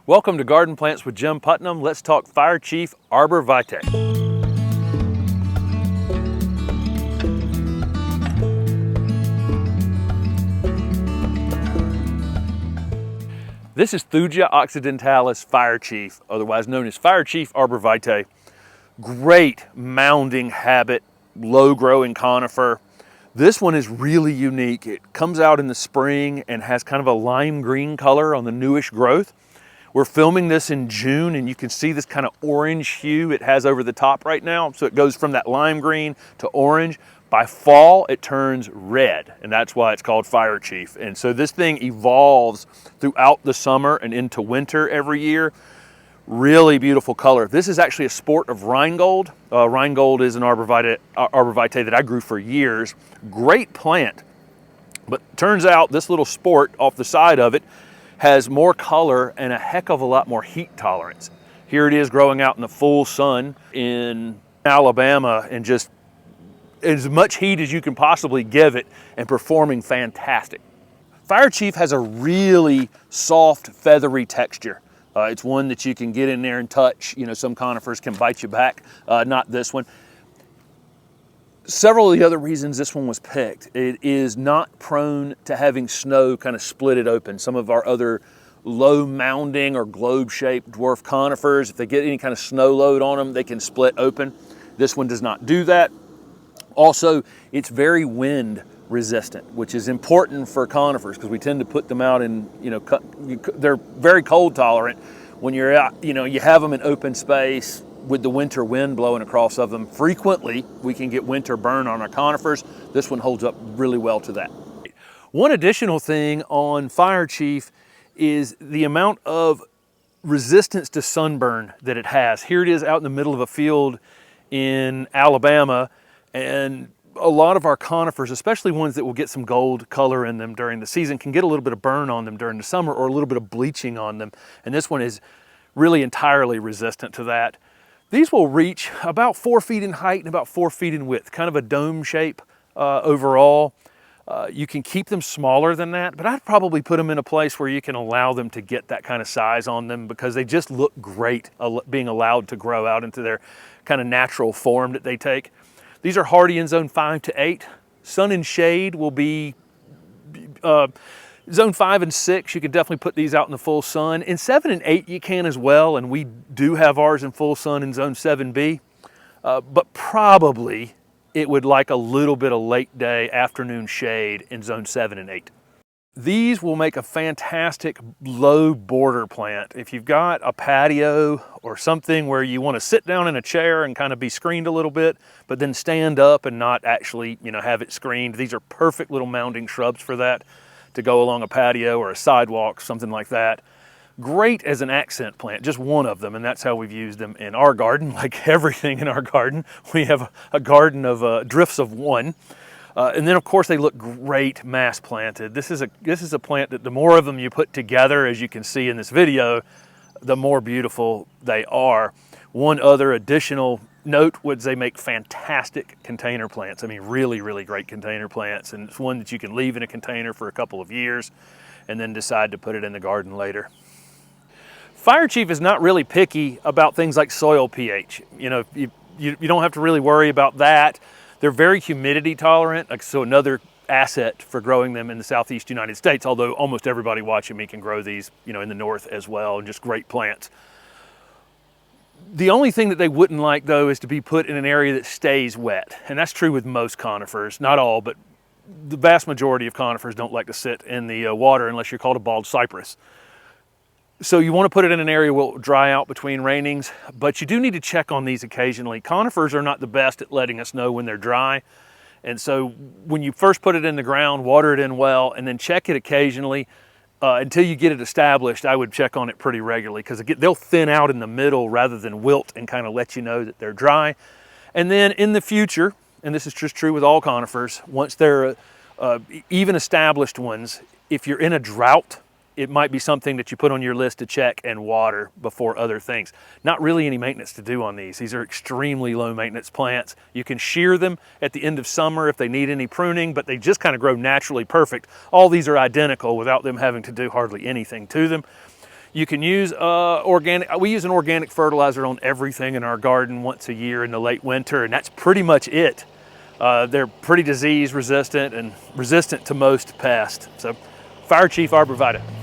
Welcome to Garden Plants with Jim Putnam. Let's talk Fire Chief Arborvitae. This is Thuja Occidentalis Fire Chief, otherwise known as Fire Chief Arborvitae. Great mounding habit, low-growing conifer. This one is really unique. It comes out in the spring and has kind of a lime green color on the newish growth. We're filming this in June and you can see this kind of orange hue it has over the top right now. So it goes from that lime green to orange. By fall, it turns red, and that's why it's called Fire Chief. And so this thing evolves throughout the summer and into winter every year. Really beautiful color. This is actually a sport of Rheingold. Rheingold is an arborvitae that I grew for years. Great plant, but turns out this little sport off the side of it has more color and a heck of a lot more heat tolerance. Here it is growing out in the full sun in Alabama and just as much heat as you can possibly give it and performing fantastic. Fire Chief has a really soft, feathery texture. It's one that you can get in there and touch. You know, some conifers can bite you back, not this one. Several of the other reasons this one was picked, it is not prone to having snow kind of split it open. Some of our other low mounding or globe-shaped dwarf conifers, if they get any kind of snow load on them, they can split open. This one does not do that. Also, it's very wind resistant, which is important for conifers because we tend to put them out in, they're very cold tolerant. When you're out, you have them in open space with the winter wind blowing across of them. Frequently, we can get winter burn on our conifers. This one holds up really well to that. One additional thing on Fire Chief is the amount of resistance to sunburn that it has. Here it is out in the middle of a field in Alabama, and a lot of our conifers, especially ones that will get some gold color in them during the season, can get a little bit of burn on them during the summer or a little bit of bleaching on them. And this one is really entirely resistant to that. These will reach about 4 feet in height and about 4 feet in width, kind of a dome shape overall. You can keep them smaller than that, but I'd probably put them in a place where you can allow them to get that kind of size on them because they just look great being allowed to grow out into their kind of natural form that they take. These are hardy in zone 5 to 8. Sun and shade will be zone 5 and 6. You can definitely put these out in the full sun. In 7 and 8 you can as well, and we do have ours in full sun in zone 7B, but probably it would like a little bit of late day afternoon shade in zone 7 and 8. These will make a fantastic low border plant. If you've got a patio or something where you want to sit down in a chair and kind of be screened a little bit, but then stand up and not actually, have it screened. These are perfect little mounding shrubs for that, to go along a patio or a sidewalk, something like that. Great as an accent plant, just one of them, and that's how we've used them in our garden. Like everything in our garden, we have a garden of drifts of one. And then of course they look great mass planted. This is a plant that the more of them you put together, as you can see in this video, the more beautiful they are. One other additional note would they make fantastic container plants. I mean, really, really great container plants. And it's one that you can leave in a container for a couple of years and then decide to put it in the garden later. Fire Chief is not really picky about things like soil pH. You don't have to really worry about that. They're very humidity tolerant, so another asset for growing them in the Southeast United States, although almost everybody watching me can grow these, in the north as well, and just great plants. The only thing that they wouldn't like, though, is to be put in an area that stays wet. And that's true with most conifers, not all, but the vast majority of conifers don't like to sit in the water unless you're called a bald cypress. So you want to put it in an area where it will dry out between rainings, but you do need to check on these occasionally. Conifers are not the best at letting us know when they're dry. And so when you first put it in the ground, water it in well, and then check it occasionally until you get it established. I would check on it pretty regularly because they'll thin out in the middle rather than wilt and kind of let you know that they're dry. And then in the future, and this is just true with all conifers, once they're even established ones, if you're in a drought, it might be something that you put on your list to check and water before other things. Not really any maintenance to do on these. These are extremely low maintenance plants. You can shear them at the end of summer if they need any pruning, but they just kind of grow naturally perfect. All these are identical without them having to do hardly anything to them. You can use organic, we use an organic fertilizer on everything in our garden once a year in the late winter, and that's pretty much it. They're pretty disease resistant and resistant to most pests. So, Fire Chief Arborvitae.